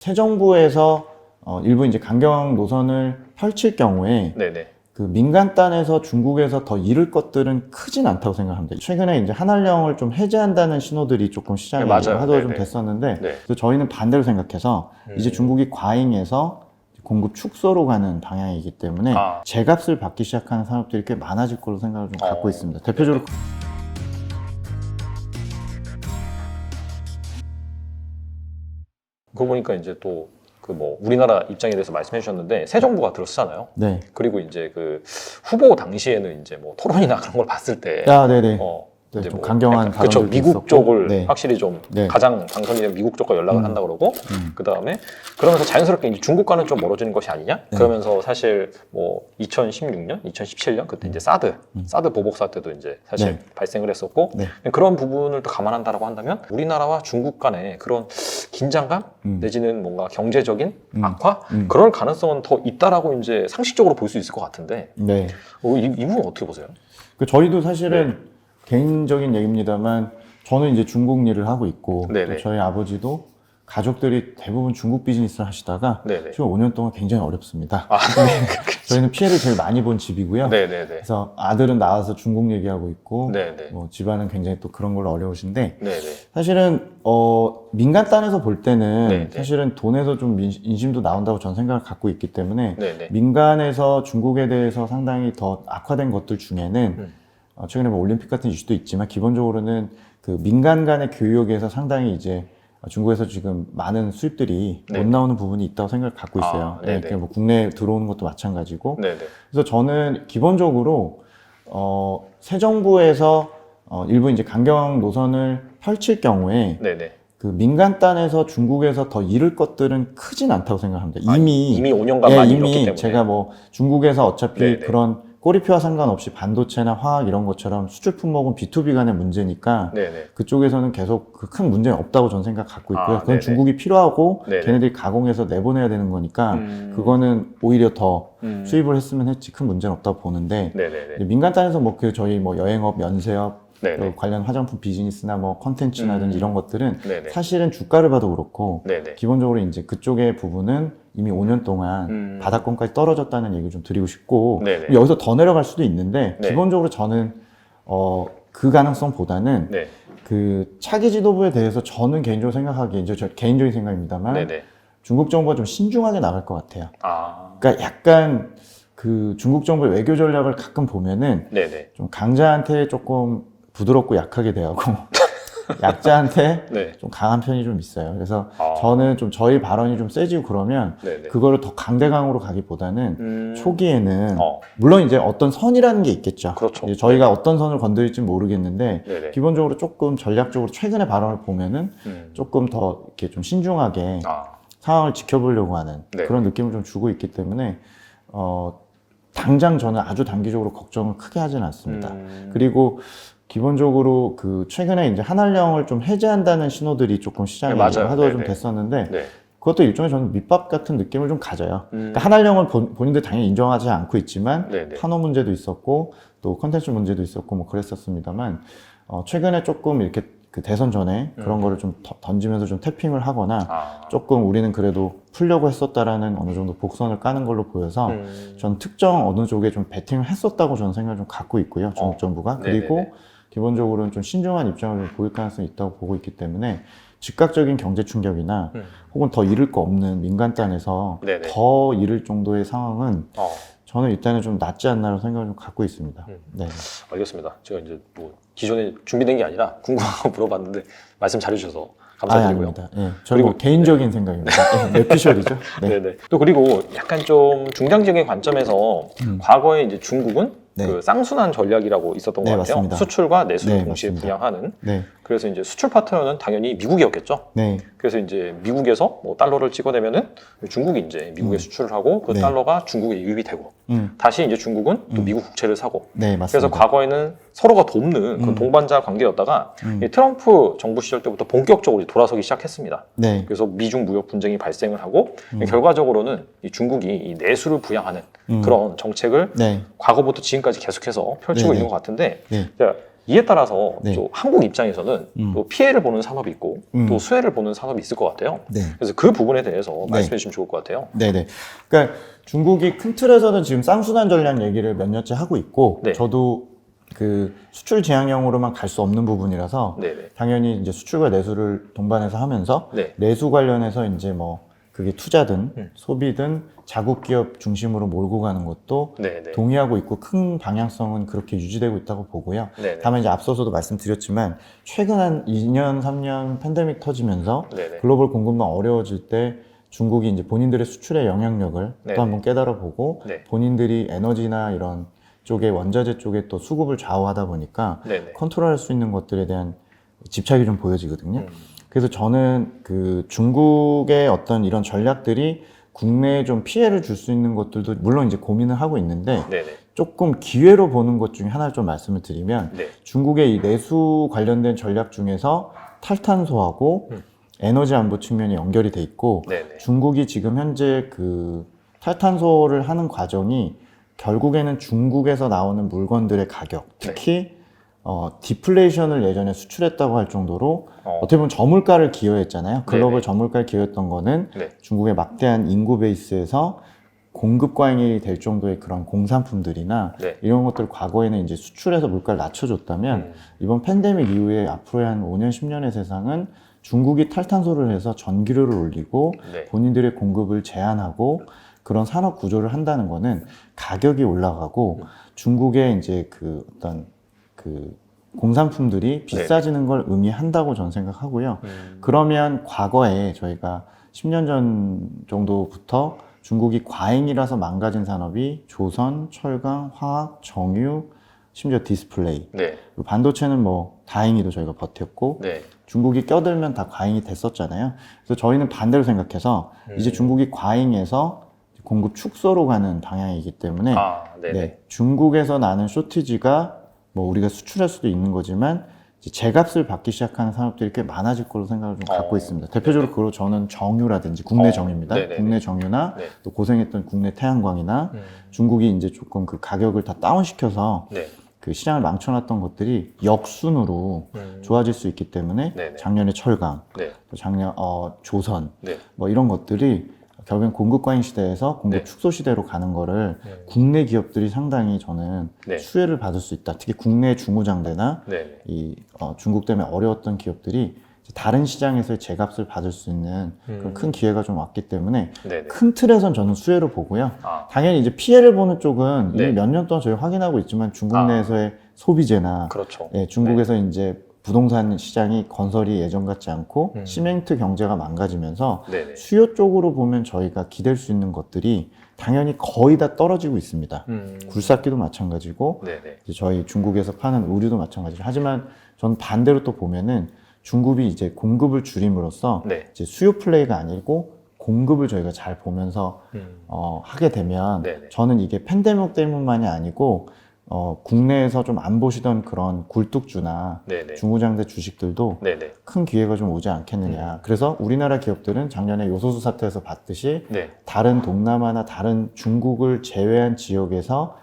새 정부에서 일부 이제 강경 노선을 펼칠 경우에 네네. 그 민간단에서 중국에서 더 잃을 것들은 크진 않다고 생각합니다. 최근에 이제 한한령을 좀 해제한다는 신호들이 조금 시장에 네, 맞아요. 화두가 좀 네네. 됐었는데 네. 그래서 저희는 반대로 생각해서 이제 중국이 과잉해서 공급 축소로 가는 방향이기 때문에 제값을 받기 시작하는 산업들이 꽤 많아질 걸로 생각을 좀 갖고 있습니다. 대표적으로 그러고 보니까 이제 또 그 뭐 우리나라 입장에 대해서 말씀해 주셨는데 새 정부가 들었잖아요. 네. 그리고 이제 그 후보 당시에는 이제 뭐 토론이나 그런 걸 봤을 때 네네. 네, 이제 좀 뭐 강경한 그쵸, 발언들도 미국 있었고. 쪽을 네. 확실히 좀 네. 가장 당선이 된 미국 쪽과 연락을 한다 그러고 그 다음에 그러면서 자연스럽게 이제 중국과는 좀 멀어지는 것이 아니냐? 네. 그러면서 사실 뭐 2016년, 2017년 그때 이제 사드 보복사 때도 이제 사실 네. 발생을 했었고 네. 그런 부분을 또 감안한다라고 한다면 우리나라와 중국 간의 그런 긴장감 내지는 뭔가 경제적인 악화 그럴 가능성은 더 있다라고 이제 상식적으로 볼 수 있을 것 같은데 네. 이 부분 어떻게 보세요? 저희도 사실은 개인적인 얘기입니다만 저는 이제 중국 일을 하고 있고 네네. 또 저희 아버지도 가족들이 대부분 중국 비즈니스를 하시다가 네네. 지금 5년 동안 굉장히 어렵습니다. 저희는 피해를 제일 많이 본 집이고요. 네네네. 그래서 아들은 나와서 중국 얘기하고 있고 네네. 뭐 집안은 굉장히 또 그런 걸로 어려우신데 네네. 사실은 민간단에서 볼 때는 네네. 사실은 돈에서 좀 인심도 나온다고 전 생각을 갖고 있기 때문에 네네. 민간에서 중국에 대해서 상당히 더 악화된 것들 중에는 최근에 뭐 올림픽 같은 이슈도 있지만 기본적으로는 그 민간 간의 교역에서 상당히 이제 중국에서 지금 많은 수입들이 네네. 못 나오는 부분이 있다고 생각을 갖고 있어요. 네네. 그러니까 뭐 국내에 들어오는 것도 마찬가지고. 네네. 그래서 저는 기본적으로 새 정부에서 일부 이제 강경 노선을 펼칠 경우에 네네. 그 민간단에서 중국에서 더 잃을 것들은 크진 않다고 생각합니다. 이미 5년간 많이 잃었기 때문에. 제가 뭐 중국에서 어차피 네네. 그런 꼬리표와 상관없이 반도체나 화학 이런 것처럼 수출 품목은 B2B 간의 문제니까 네네. 그쪽에서는 계속 그 큰 문제는 없다고 저는 생각 갖고 있고요. 그건 네네. 중국이 필요하고 네네. 걔네들이 가공해서 내보내야 되는 거니까 그거는 오히려 더 수입을 했으면 했지 큰 문제는 없다고 보는데 네네네. 민간단에서 뭐 그 저희 뭐 여행업, 면세업 네네. 관련 화장품 비즈니스나 뭐 컨텐츠나든지 이런 것들은 네네. 사실은 주가를 봐도 그렇고 네네. 기본적으로 이제 그쪽의 부분은 이미 5년 동안 바닥권까지 떨어졌다는 얘기를 좀 드리고 싶고 네네. 여기서 더 내려갈 수도 있는데 네. 기본적으로 저는 그 가능성보다는 네. 그 차기 지도부에 대해서 저는 개인적으로 생각하기에 이제 저 개인적인 생각입니다만 네네. 중국 정부가 좀 신중하게 나갈 것 같아요. 아. 그러니까 약간 그 중국 정부의 외교 전략을 가끔 보면은 네네. 좀 강자한테 조금 부드럽고 약하게 대하고 약자한테 네. 좀 강한 편이 좀 있어요. 그래서 저는 좀 저희 발언이 좀 세지고 그러면 네네. 그거를 더 강대강으로 가기보다는 초기에는 어. 물론 이제 어떤 선이라는 게 있겠죠. 그렇죠. 이제 저희가 어떤 선을 건드릴지 모르겠는데 네네. 기본적으로 조금 전략적으로 최근의 발언을 보면은 조금 더 이렇게 좀 신중하게 상황을 지켜보려고 하는 네. 그런 느낌을 좀 주고 있기 때문에 당장 저는 아주 단기적으로 걱정을 크게 하지는 않습니다. 그리고 기본적으로 그 최근에 이제 한한령을 좀 해제한다는 신호들이 조금 시장에 네, 맞아요. 화두가 좀 네네. 됐었는데 네. 그것도 일종의 저는 밑밥 같은 느낌을 좀 가져요. 그러니까 한한령은 본인들 당연히 인정하지 않고 있지만 네네. 탄호 문제도 있었고 또 컨텐츠 문제도 있었고 뭐 그랬었습니다만 최근에 조금 이렇게 그 대선 전에 그런 거를 좀 던지면서 좀 태핑을 하거나 조금 우리는 그래도 풀려고 했었다라는 어느 정도 복선을 까는 걸로 보여서 전 특정 어느 쪽에 좀 베팅을 했었다고 저는 생각을 좀 갖고 있고요. 중국 정부가. 그리고 네네네. 기본적으로는 좀 신중한 입장을 보일 가능성이 있다고 보고 있기 때문에 즉각적인 경제 충격이나 혹은 더 잃을 거 없는 민간단에서 네네. 더 잃을 정도의 상황은 저는 일단은 좀 낫지 않나라는 생각을 좀 갖고 있습니다. 네. 알겠습니다. 제가 이제 뭐 기존에 준비된 게 아니라 궁금한 거 물어봤는데 말씀 잘해주셔서 감사드리고요. 아닙니다. 예, 저희 뭐 개인적인 생각입니다. 뇌피셜이죠. 네. 네네. 또 그리고 약간 좀 중장기적인 관점에서 과거에 이제 중국은 네. 그 쌍순환 전략이라고 있었던 네, 것 같아요. 맞습니다. 수출과 내수를 네, 동시에 맞습니다. 부양하는. 네. 그래서 이제 수출 파트너는 당연히 미국이었겠죠. 네. 그래서 이제 미국에서 뭐 달러를 찍어내면은 중국이 이제 미국에 수출을 하고 그 네. 달러가 중국에 유입이 되고 다시 이제 중국은 또 미국 국채를 사고. 네, 맞습니다. 그래서 과거에는 서로가 돕는 그 동반자 관계였다가 이 트럼프 정부 시절 때부터 본격적으로 돌아서기 시작했습니다. 네. 그래서 미중 무역 분쟁이 발생을 하고 결과적으로는 이 중국이 이 내수를 부양하는 그런 정책을 네. 과거부터 지금까지 계속해서 펼치고 네네. 있는 것 같은데 네. 자, 이에 따라서 네. 또 한국 입장에서는 또 피해를 보는 산업이 있고 또 수혜를 보는 산업이 있을 것 같아요. 네. 그래서 그 부분에 대해서 네. 말씀해 주시면 좋을 것 같아요. 네네. 그러니까 중국이 큰 틀에서는 지금 쌍순환 전략 얘기를 몇 년째 하고 있고, 네. 저도 그 수출 지향형으로만 갈 수 없는 부분이라서 네네. 당연히 이제 수출과 내수를 동반해서 하면서 네. 내수 관련해서 이제 뭐 그게 투자든 소비든 자국 기업 중심으로 몰고 가는 것도 네네. 동의하고 있고 큰 방향성은 그렇게 유지되고 있다고 보고요. 네네. 다만 이제 앞서서도 말씀드렸지만 최근 한 2년, 3년 팬데믹 터지면서 네네. 글로벌 공급망 어려워질 때 중국이 이제 본인들의 수출의 영향력을 네네. 또 한번 깨달아 보고 네. 본인들이 에너지나 이런 쪽에 원자재 쪽에 또 수급을 좌우하다 보니까 네네. 컨트롤할 수 있는 것들에 대한 집착이 좀 보여지거든요. 그래서 저는 그 중국의 어떤 이런 전략들이 국내에 좀 피해를 줄 수 있는 것들도 물론 이제 고민을 하고 있는데 네네. 조금 기회로 보는 것 중에 하나를 좀 말씀을 드리면 네. 중국의 이 내수 관련된 전략 중에서 탈탄소하고 에너지 안보 측면이 연결이 돼 있고 네네. 중국이 지금 현재 그 탈탄소를 하는 과정이 결국에는 중국에서 나오는 물건들의 가격, 특히 디플레이션을 예전에 수출했다고 할 정도로 어떻게 보면 저물가를 기여했잖아요. 글로벌 네네. 저물가를 기여했던 거는 네. 중국의 막대한 인구 베이스에서 공급 과잉이 될 정도의 그런 공산품들이나 네. 이런 것들 과거에는 이제 수출해서 물가를 낮춰줬다면 이번 팬데믹 이후에 앞으로의 한 5년, 10년의 세상은 중국이 탈탄소를 해서 전기료를 올리고 네. 본인들의 공급을 제한하고 그런 산업 구조를 한다는 거는 가격이 올라가고 중국의 이제 그 어떤 그 공산품들이 비싸지는 걸 의미한다고 저는 생각하고요. 그러면 과거에 저희가 10년 전 정도부터 중국이 과잉이라서 망가진 산업이 조선, 철강, 화학, 정유, 심지어 디스플레이. 네. 그리고 반도체는 뭐 다행히도 저희가 버텼고 네. 중국이 껴들면 다 과잉이 됐었잖아요. 그래서 저희는 반대로 생각해서 이제 중국이 과잉에서 공급 축소로 가는 방향이기 때문에 네네. 네, 중국에서 나는 쇼티지가 뭐 우리가 수출할 수도 있는 거지만 이제 제값을 받기 시작하는 산업들이 꽤 많아질 걸로 생각을 좀 갖고 있습니다. 대표적으로 그로 저는 정유라든지 국내 정유입니다. 네네네. 국내 정유나 네. 또 고생했던 국내 태양광이나 중국이 이제 조금 그 가격을 다 다운시켜서 네. 그 시장을 망쳐놨던 것들이 역순으로 좋아질 수 있기 때문에 네네. 작년에 철강, 네. 또 작년 조선 네. 뭐 이런 것들이 결국엔 공급 과잉 시대에서 공급 네. 축소 시대로 가는 거를 국내 기업들이 상당히 저는 네. 수혜를 받을 수 있다. 특히 국내 중후장대나 네네. 이 중국 때문에 어려웠던 기업들이 이제 다른 시장에서의 제값을 받을 수 있는 그런 큰 기회가 좀 왔기 때문에 네네. 큰 틀에선 저는 수혜로 보고요. 아. 당연히 이제 피해를 보는 쪽은 네. 이미 몇 년 동안 저희 확인하고 있지만 중국 내에서의 소비재나 그렇죠. 예, 중국에서 이제 부동산 시장이 건설이 예전 같지 않고 시멘트 경제가 망가지면서 네네. 수요 쪽으로 보면 저희가 기댈 수 있는 것들이 당연히 거의 다 떨어지고 있습니다. 굴삭기도 마찬가지고 네네. 이제 저희 중국에서 파는 의류도 마찬가지죠. 하지만 전 반대로 또 보면은 중국이 이제 공급을 줄임으로써 네. 이제 수요 플레이가 아니고 공급을 저희가 잘 보면서 하게 되면 네네. 저는 이게 팬데믹 때문만이 아니고 국내에서 좀 안 보시던 그런 굴뚝주나 네네. 중후장대 주식들도 네네. 큰 기회가 좀 오지 않겠느냐. 그래서 우리나라 기업들은 작년에 요소수 사태에서 봤듯이 네. 다른 동남아나 다른 중국을 제외한 지역에서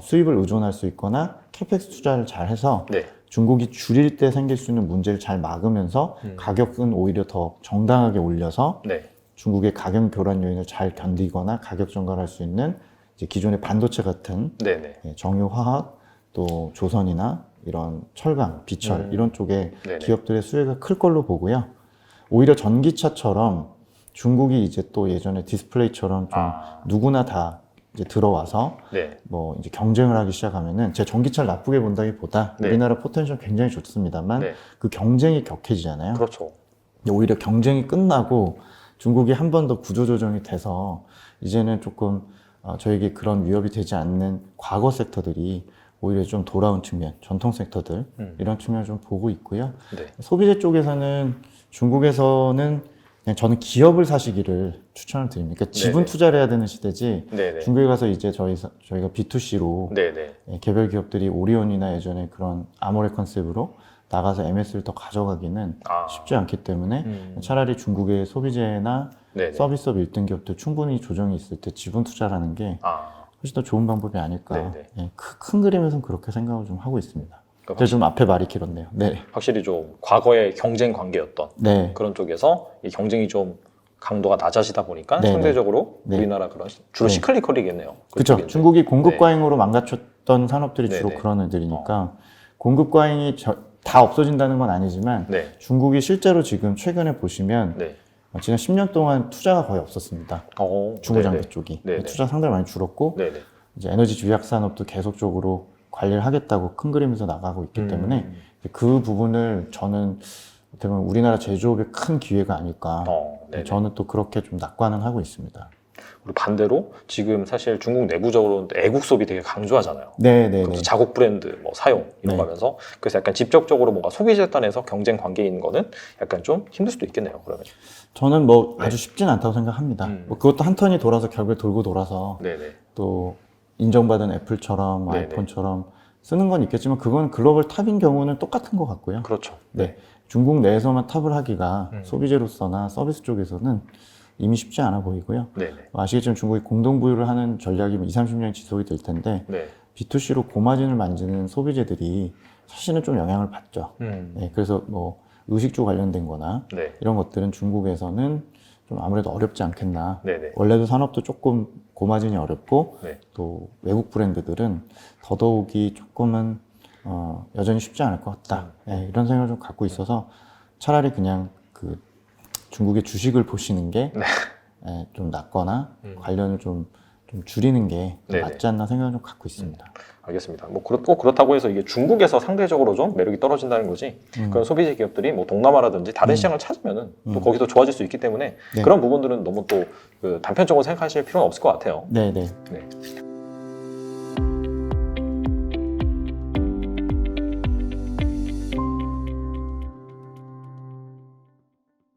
수입을 의존할 수 있거나 캐펙스 투자를 잘 해서 네. 중국이 줄일 때 생길 수 있는 문제를 잘 막으면서 가격은 오히려 더 정당하게 올려서 네. 중국의 가격 교란 요인을 잘 견디거나 가격 전가를 할 수 있는 이제 기존의 반도체 같은 네네. 정유화학 또 조선이나 이런 철강, 비철 이런 쪽에 네네. 기업들의 수혜가 클 걸로 보고요. 오히려 전기차처럼 중국이 이제 또 예전에 디스플레이처럼 좀 누구나 다 이제 들어와서 네. 뭐 이제 경쟁을 하기 시작하면은 제 전기차를 나쁘게 본다기보다 네. 우리나라 포텐셜 굉장히 좋습니다만 네. 그 경쟁이 격해지잖아요. 그렇죠. 근데 오히려 경쟁이 끝나고 중국이 한 번 더 구조조정이 돼서 이제는 조금 저에게 그런 위협이 되지 않는 과거 섹터들이 오히려 좀 돌아온 측면, 전통 섹터들 이런 측면을 좀 보고 있고요. 네. 소비재 쪽에서는 중국에서는 그냥 저는 기업을 사시기를 추천을 드립니다. 그러니까 지분 네네. 투자를 해야 되는 시대지 네네. 중국에 가서 이제 저희가 B2C로 네네. 개별 기업들이 오리온이나 예전에 그런 아모레 컨셉으로 나가서 MS를 더 가져가기는 쉽지 않기 때문에 차라리 중국의 소비재나 네네. 서비스업 1등 기업들 충분히 조정이 있을 때 지분 투자라는 게 훨씬 더 좋은 방법이 아닐까. 네네. 예, 큰 그림에서는 그렇게 생각을 좀 하고 있습니다. 제가 좀 앞에 말이 길었네요. 네. 확실히 좀 과거의 경쟁 관계였던 네. 그런 쪽에서 이 경쟁이 좀 강도가 낮아지다 보니까 네, 상대적으로 네. 우리나라 그런 주로 네. 시클리컬이겠네요. 그렇죠. 그쪽인데. 중국이 공급 과잉으로 망가졌던 산업들이 네, 주로 네. 그런 애들이니까 공급 과잉이 다 없어진다는 건 아니지만 네. 중국이 실제로 지금 최근에 보시면 네. 지난 10년 동안 투자가 거의 없었습니다. 중고장비 쪽이. 네네. 투자 상당히 많이 줄었고 네네. 이제 에너지 집약 산업도 계속적으로 관리를 하겠다고 큰 그림에서 나가고 있기 때문에 그 부분을 저는 어떻게 보면 우리나라 제조업의 큰 기회가 아닐까. 네네. 저는 또 그렇게 좀 낙관은 하고 있습니다. 그리고 반대로 지금 사실 중국 내부적으로는 애국 소비 되게 강조하잖아요. 네네네. 그래서 자국 브랜드 뭐 사용 이런 거 하면서 그래서 약간 직접적으로 뭔가 소비자 단에서 경쟁 관계에 있는 거는 약간 좀 힘들 수도 있겠네요. 그러면. 저는 뭐 아주 쉽진 않다고 생각합니다. 뭐 그것도 한 턴이 돌아서 결국에 돌고 돌아서 네네. 또 인정받은 애플처럼 네네. 아이폰처럼 쓰는 건 있겠지만 그건 글로벌 탑인 경우는 똑같은 것 같고요. 그렇죠. 네. 중국 내에서만 탑을 하기가 소비재로서나 서비스 쪽에서는 이미 쉽지 않아 보이고요. 네네. 아시겠지만 중국이 공동부유를 하는 전략이 20, 30년 지속이 될 텐데 네. B2C로 고마진을 만드는 소비재들이 사실은 좀 영향을 받죠. 네, 그래서 뭐 의식주 관련된 거나 네. 이런 것들은 중국에서는 좀 아무래도 어렵지 않겠나. 네네. 원래도 산업도 조금 고마진이 어렵고 네. 또 외국 브랜드들은 더더욱이 조금은 여전히 쉽지 않을 것 같다. 네, 이런 생각을 좀 갖고 있어서 차라리 그냥 그 중국의 주식을 보시는 게 좀 낫거나 관련을 좀 줄이는 게 네네. 낫지 않나 생각을 좀 갖고 있습니다. 알겠습니다. 뭐 꼭 그렇다고 해서 이게 중국에서 상대적으로 좀 매력이 떨어진다는 거지. 그런 소비재 기업들이 뭐 동남아라든지 다른 시장을 찾으면은 또 거기도 좋아질 수 있기 때문에 네. 그런 부분들은 너무 또 그 단편적으로 생각하실 필요는 없을 것 같아요. 네네. 네.